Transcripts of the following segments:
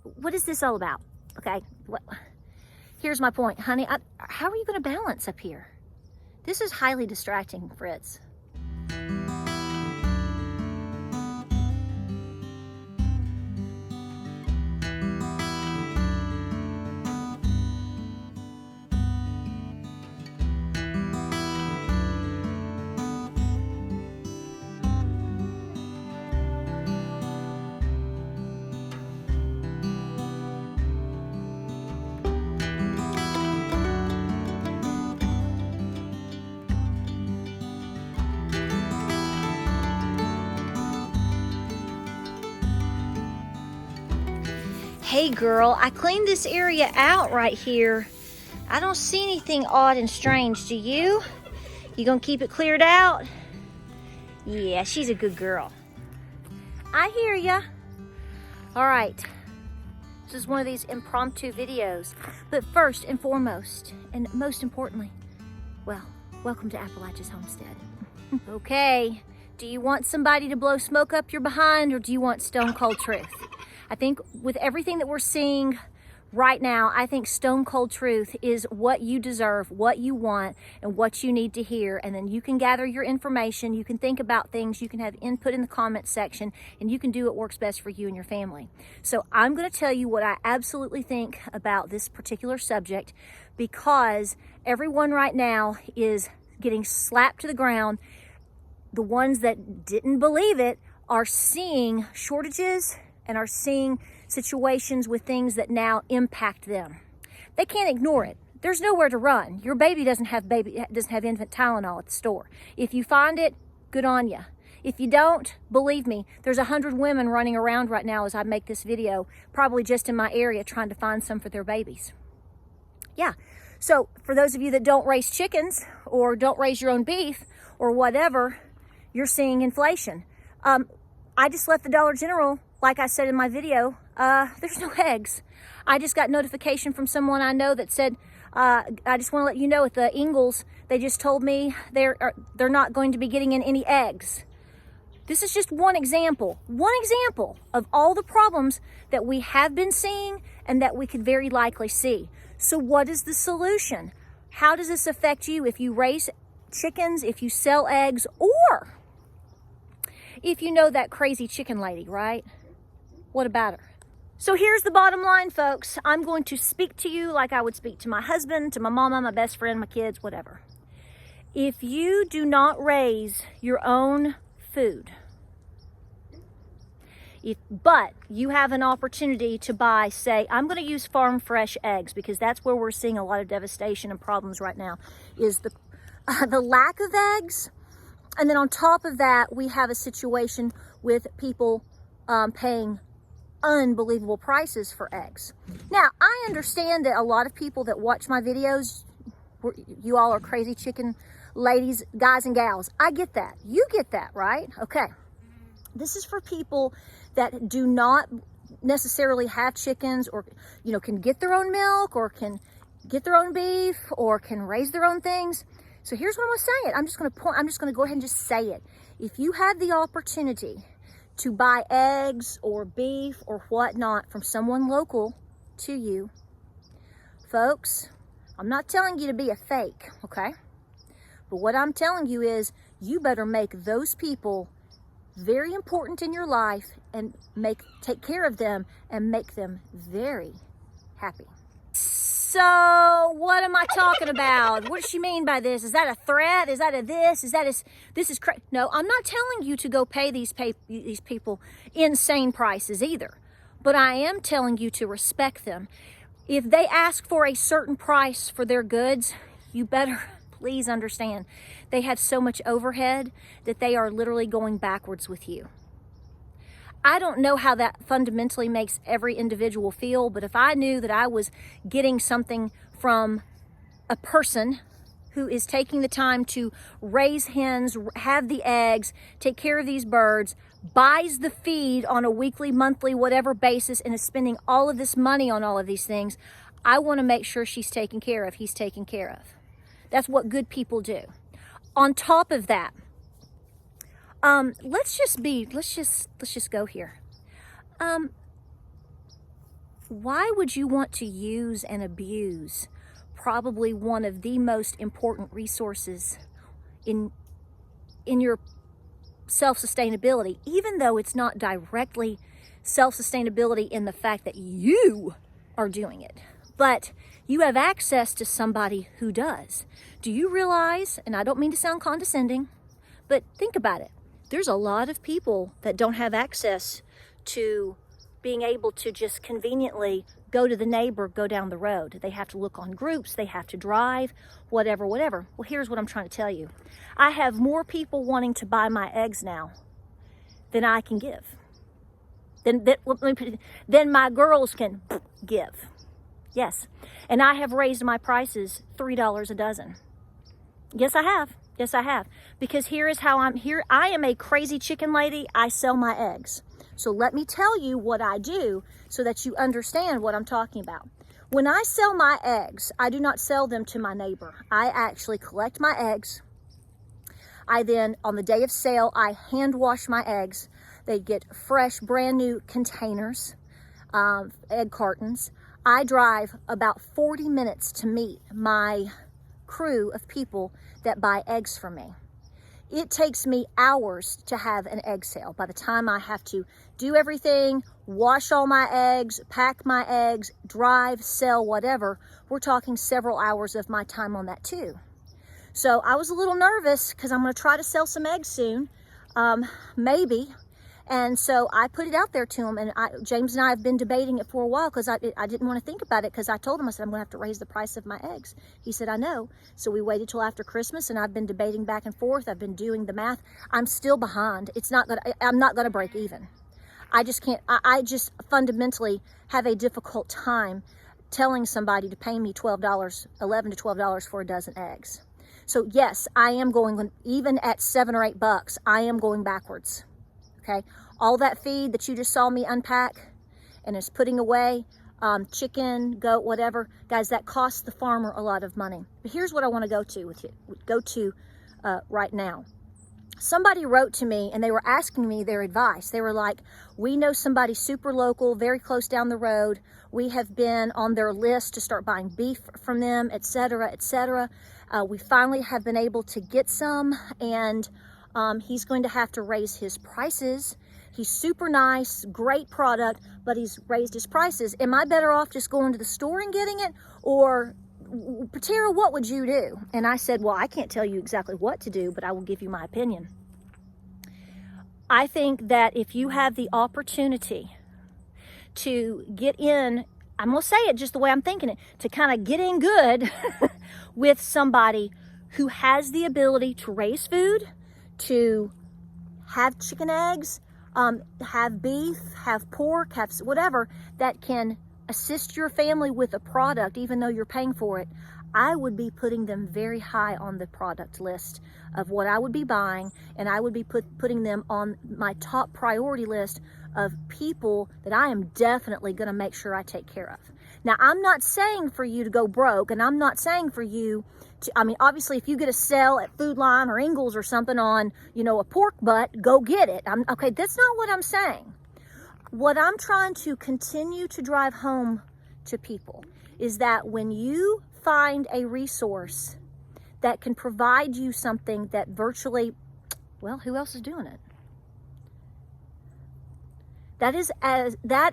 What is this all about? Okay, here's my point, honey. How are you going to balance up here? This is highly distracting, Fritz. Hey girl, I cleaned this area out right here. I don't see anything odd and strange, do you? You gonna keep it cleared out? Yeah, she's a good girl. I hear ya. All right, this is one of these impromptu videos. But first and foremost, and most importantly, well, welcome to Appalachia's Homestead. Okay, do you want somebody to blow smoke up your behind, or do you want stone cold truth? I think with everything that we're seeing right now, I think stone cold truth is what you deserve, what you want, and what you need to hear. And then you can gather your information, you can think about things, you can have input in the comment section, and you can do what works best for you and your family. So I'm going to tell you what I absolutely think about this particular subject, because everyone right now is getting slapped to the ground. The ones that didn't believe it are seeing shortages and are seeing situations with things that now impact them. They can't ignore it. There's nowhere to run. Your baby doesn't have infant Tylenol at the store. If you find it, good on you. If you don't, believe me, there's 100 women running around right now as I make this video, probably just in my area, trying to find some for their babies. Yeah, so for those of you that don't raise chickens or don't raise your own beef or whatever, you're seeing inflation. I just left the Dollar General. Like I said in my video, there's no eggs. I just got notification from someone I know that said, I just want to let you know at the Ingalls, they just told me they're not going to be getting in any eggs. This is just one example of all the problems that we have been seeing and that we could very likely see. So what is the solution? How does this affect you if you raise chickens, if you sell eggs, or if you know that crazy chicken lady, right? What about her? So here's the bottom line, folks. I'm going to speak to you like I would speak to my husband, to my mama, my best friend, my kids, whatever. If you do not raise your own food, but you have an opportunity to buy, say, I'm going to use farm fresh eggs because that's where we're seeing a lot of devastation and problems right now, is the lack of eggs. And then on top of that, we have a situation with people paying unbelievable prices for eggs. Now, I understand that a lot of people that watch my videos, you all are crazy chicken ladies, guys and gals. I get that. You get that, right? Okay. This is for people that do not necessarily have chickens, or, you know, can get their own milk, or can get their own beef, or can raise their own things. So here's what I'm going to say. I'm just going to go ahead and just say it. If you have the opportunity to buy eggs or beef or whatnot from someone local to you, folks, I'm not telling you to be a fake, okay? But what I'm telling you is you better make those people very important in your life and take care of them and make them very happy. So what am I talking about? What does she mean by this? Is that a threat? Is that a this? Is that this is crazy? No, I'm not telling you to go pay these people insane prices either. But I am telling you to respect them. If they ask for a certain price for their goods, you better please understand they have so much overhead that they are literally going backwards with you. I don't know how that fundamentally makes every individual feel, but if I knew that I was getting something from a person who is taking the time to raise hens, have the eggs, take care of these birds, buys the feed on a weekly, monthly, whatever basis, and is spending all of this money on all of these things, I want to make sure she's taken care of, he's taken care of. That's what good people do. On top of that, let's just go here. Why would you want to use and abuse probably one of the most important resources in your self-sustainability, even though it's not directly self-sustainability in the fact that you are doing it, but you have access to somebody who does? Do you realize, and I don't mean to sound condescending, but think about it. There's a lot of people that don't have access to being able to just conveniently go to the neighbor, go down the road. They have to look on groups, they have to drive, whatever. Well, here's what I'm trying to tell you. I have more people wanting to buy my eggs now than I can give. Than my girls can give. Yes. And I have raised my prices $3 a dozen. Yes, I have. Yes, I have. Because here is how I'm here. I am a crazy chicken lady. I sell my eggs. So let me tell you what I do so that you understand what I'm talking about. When I sell my eggs, I do not sell them to my neighbor. I actually collect my eggs. I then, on the day of sale, I hand wash my eggs. They get fresh, brand new containers, egg cartons. I drive about 40 minutes to meet my crew of people that buy eggs from me. It takes me hours to have an egg sale. By the time I have to do everything, wash all my eggs, pack my eggs, drive, sell, whatever, we're talking several hours of my time on that too. So I was a little nervous because I'm going to try to sell some eggs soon, maybe. And so I put it out there to him, and James and I have been debating it for a while because I didn't want to think about it, because I told him, I said, I'm going to have to raise the price of my eggs. He said, I know. So we waited till after Christmas, and I've been debating back and forth. I've been doing the math. I'm still behind. I'm not going to break even. I just can't. I just fundamentally have a difficult time telling somebody to pay me $11 to $12 for a dozen eggs. So yes, I am going, even at $7 or $8, I am going backwards. Okay, all that feed that you just saw me unpack and is putting away, chicken, goat, whatever, guys, that costs the farmer a lot of money. But here's what I want to go to right now. Somebody wrote to me and they were asking me their advice. They were like, we know somebody super local, very close down the road. We have been on their list to start buying beef from them, etc., etc. We finally have been able to get some, and he's going to have to raise his prices. He's super nice, great product, but he's raised his prices. Am I better off just going to the store and getting it? Or, Patera, what would you do? And I said, well, I can't tell you exactly what to do, but I will give you my opinion. I think that if you have the opportunity to get in, I'm going to say it just the way I'm thinking it, to kind of get in good with somebody who has the ability to raise food, to have chicken eggs, have beef, have pork, have whatever that can assist your family with a product, even though you're paying for it, I would be putting them very high on the product list of what I would be buying, and I would be putting them on my top priority list of people that I am definitely going to make sure I take care of. Now, I'm not saying for you to go broke, and I'm not saying for you to, I mean, obviously, if you get a sale at Food Line or Ingles or something on, a pork butt, go get it. Okay, that's not what I'm saying. What I'm trying to continue to drive home to people is that when you find a resource that can provide you something that virtually, well, who else is doing it? That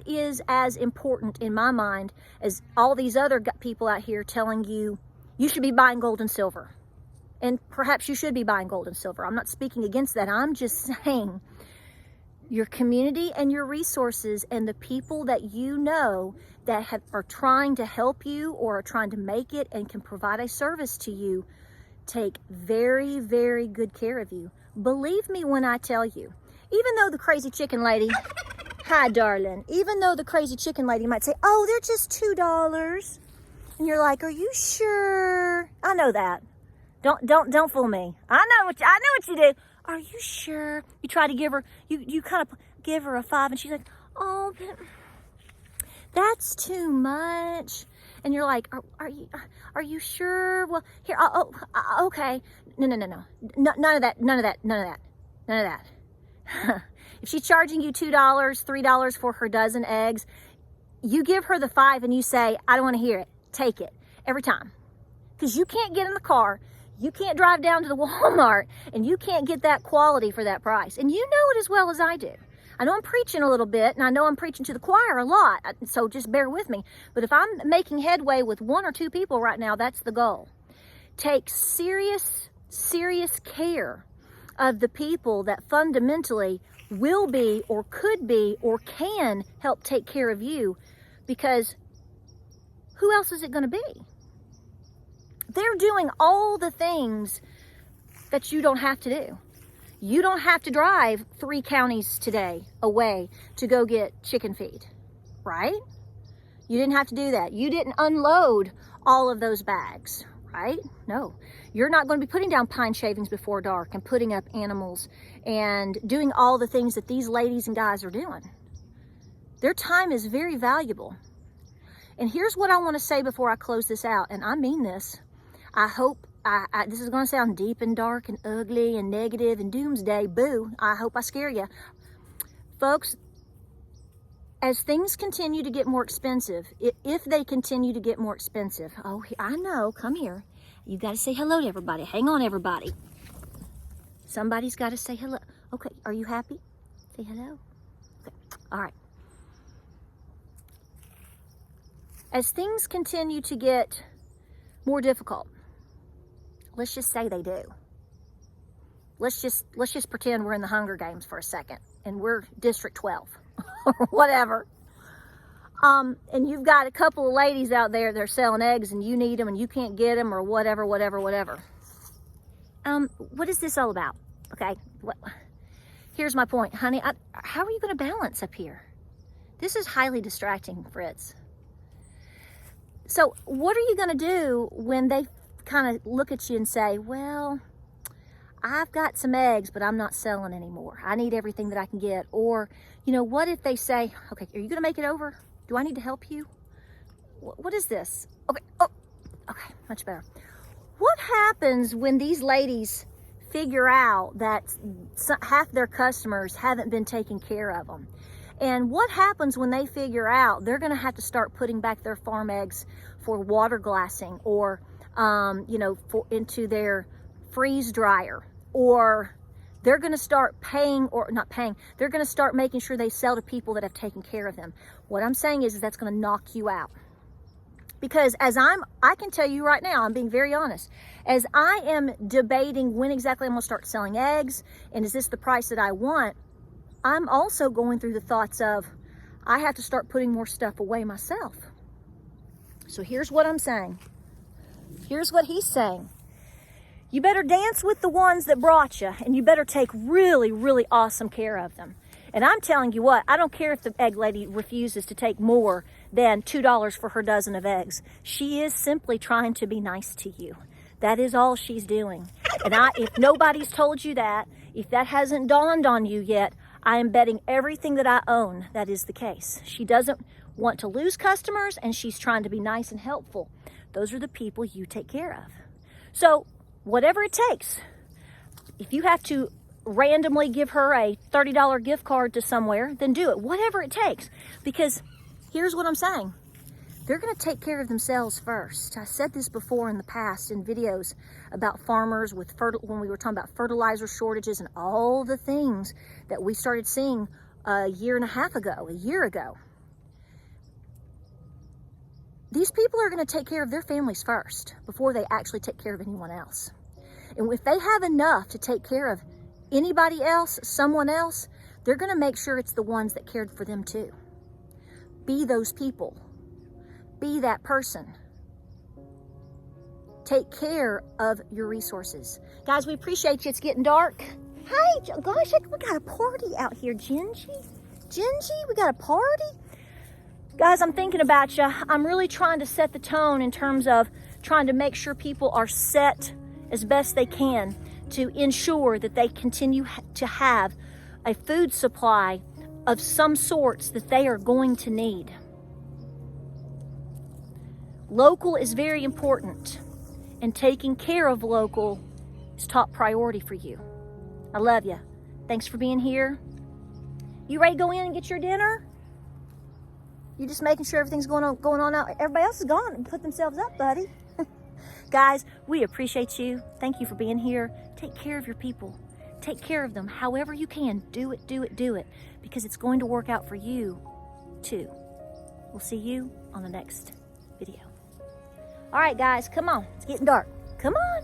is as important in my mind as all these other people out here telling you you should be buying gold and silver. And perhaps you should be buying gold and silver. I'm not speaking against that. I'm just saying your community and your resources and the people that you know that are trying to help you or are trying to make it and can provide a service to you take very, very good care of you. Believe me when I tell you, even though the crazy chicken lady, hi darling, even though the crazy chicken lady might say, oh, they're just $2. And you're like, are you sure? I know that. Don't fool me. I know what you do. Are you sure? You try to give her, you kind of give her a 5, and she's like, oh, that's too much. And you're like, are you sure? Well, here, okay. No. None of that. If she's charging you $2, $3 for her dozen eggs, you give her the 5 and you say, I don't want to hear it. Take it every time. Because you can't get in the car. You can't drive down to the Walmart and you can't get that quality for that price. And you know it as well as I do. I know I'm preaching a little bit, and I know I'm preaching to the choir a lot, so just bear with me. But if I'm making headway with 1 or 2 people right now, that's the goal. Take serious care of the people that fundamentally will be or could be or can help take care of you, because who else is it going to be? They're doing all the things that you don't have to do. You don't have to drive 3 counties today away to go get chicken feed, right? You didn't have to do that. You didn't unload all of those bags, right? No, you're not going to be putting down pine shavings before dark and putting up animals and doing all the things that these ladies and guys are doing. Their time is very valuable. And here's what I want to say before I close this out, and I mean this. I hope, this is going to sound deep and dark and ugly and negative and doomsday, boo. I hope I scare you. Folks, as things continue to get more expensive, if they continue to get more expensive, oh, I know, come here. You got to say hello to everybody. Hang on, everybody. Somebody's got to say hello. Okay, are you happy? Say hello. Okay, all right. As things continue to get more difficult, let's just say they do. Let's just pretend we're in the Hunger Games for a second and we're District 12 or whatever. And you've got a couple of ladies out there that are selling eggs and you need them and you can't get them or whatever. What is this all about? Okay, here's my point, honey. How are you going to balance up here? This is highly distracting, Fritz. So what are you going to do when they kind of look at you and say, well, I've got some eggs, but I'm not selling anymore. I need everything that I can get. Or, you know, what if they say, okay, are you going to make it over? Do I need to help you? What is this? Okay, oh, okay, much better. What happens when these ladies figure out that half their customers haven't been taking care of them? And what happens when they figure out they're going to have to start putting back their farm eggs for water glassing or, you know, into their freeze dryer, or they're going to start paying, or not paying, they're going to start making sure they sell to people that have taken care of them. What I'm saying is that's going to knock you out. Because I can tell you right now, I'm being very honest, as I am debating when exactly I'm going to start selling eggs, and is this the price that I want, I'm also going through the thoughts of, I have to start putting more stuff away myself. So here's what I'm saying. Here's what he's saying. You better dance with the ones that brought you, and you better take really, really awesome care of them. And I'm telling you what, I don't care if the egg lady refuses to take more than $2 for her dozen of eggs. She is simply trying to be nice to you. That is all she's doing. And if nobody's told you that, if that hasn't dawned on you yet, I am betting everything that I own that is the case. She doesn't want to lose customers, and she's trying to be nice and helpful. Those are the people you take care of. So whatever it takes, if you have to randomly give her a $30 gift card to somewhere, then do it. Whatever it takes. Because here's what I'm saying. They're going to take care of themselves first. I said this before in the past in videos about farmers with when we were talking about fertilizer shortages and all the things that we started seeing a year ago. These people are going to take care of their families first before they actually take care of anyone else. And if they have enough to take care of anybody else, someone else, they're going to make sure it's the ones that cared for them too. Be those people. Be that person. Take care of your resources. Guys, we appreciate you. It's getting dark. Hi, gosh, we got a party out here, Gingy. We got a party. Guys, I'm thinking about you. I'm really trying to set the tone in terms of trying to make sure people are set as best they can to ensure that they continue to have a food supply of some sorts that they are going to need. Local is very important, and taking care of local is top priority for you. I love you. Thanks for being here. You ready to go in and get your dinner? You just making sure everything's going on out. Everybody else is gone and put themselves up, buddy. Guys, we appreciate you. Thank you for being here. Take care of your people. Take care of them however you can. Do it, do it, do it, because it's going to work out for you too. We'll see you on the next video. All right, guys, come on. It's getting dark. Come on.